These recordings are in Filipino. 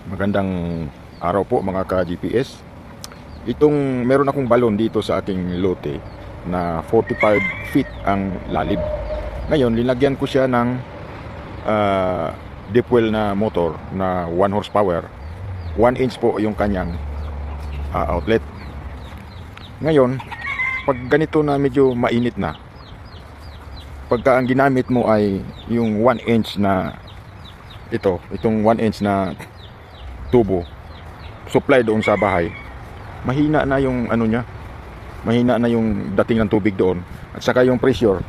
Magandang araw po mga ka-GPS. Meron akong balon dito sa aking lote na 45 feet ang lalim. Ngayon, linagyan ko siya ng deep well na motor na 1 horsepower. 1 inch po yung kanyang outlet. Ngayon, pag ganito na medyo mainit na, pagka ang ginamit mo ay yung 1 inch na itong 1 inch na tubo supply doon sa bahay, mahina na yung ano niya, mahina na yung dating ng tubig doon, at saka yung pressure,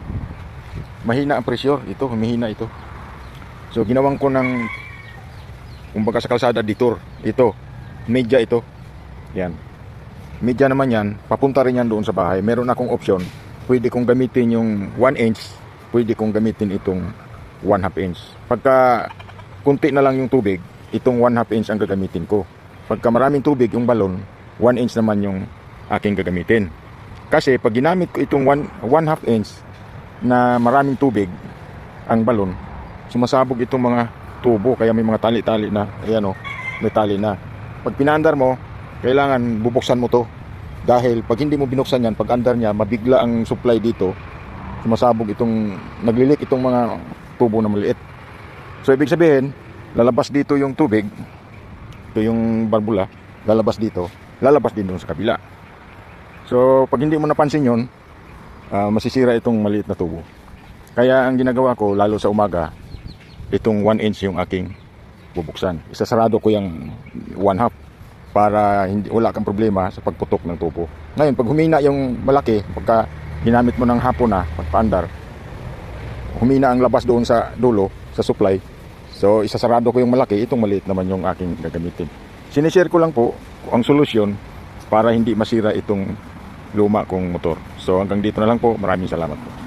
mahina ang pressure, humihina ito. So ginawang ko ng kumbaga sa kalsada detour, media yan, media naman yan, papunta rin yan doon sa bahay. Meron akong option, pwede kong gamitin yung 1 inch, pwede kong gamitin itong 1/2 inch. Pagka kunti na lang yung tubig, itong 1/2 inch ang gagamitin ko. Pagka maraming tubig yung balon, 1 inch naman yung aking gagamitin. Kasi pag ginamit ko itong 1/2 inch na maraming tubig ang balon, sumasabog itong mga tubo, kaya may mga tali-tali na, ayan o, may tali na. Pag pinaandar mo, kailangan bubuksan mo to, dahil pag hindi mo binuksan yan, pag andar niya, mabigla ang supply dito, sumasabog naglilik itong mga tubo na maliit. So ibig sabihin, lalabas dito yung tubig, ito yung barbula, lalabas dito, lalabas din doon sa kabila. So pag hindi mo napansin yun, masisira itong maliit na tubo. Kaya ang ginagawa ko, lalo sa umaga, itong 1 inch yung aking bubuksan. Isasarado ko yung 1/2 para wala kang problema sa pagputok ng tubo. Ngayon, pag humina yung malaki, pagka ginamit mo ng hapon na pagpaandar, humina ang labas doon sa dulo, sa supply. So isasarado ko yung malaki, itong maliit naman yung aking gagamitin. Sinishare ko lang po ang solusyon para hindi masira itong luma kong motor. So hanggang dito na lang po. Maraming salamat po.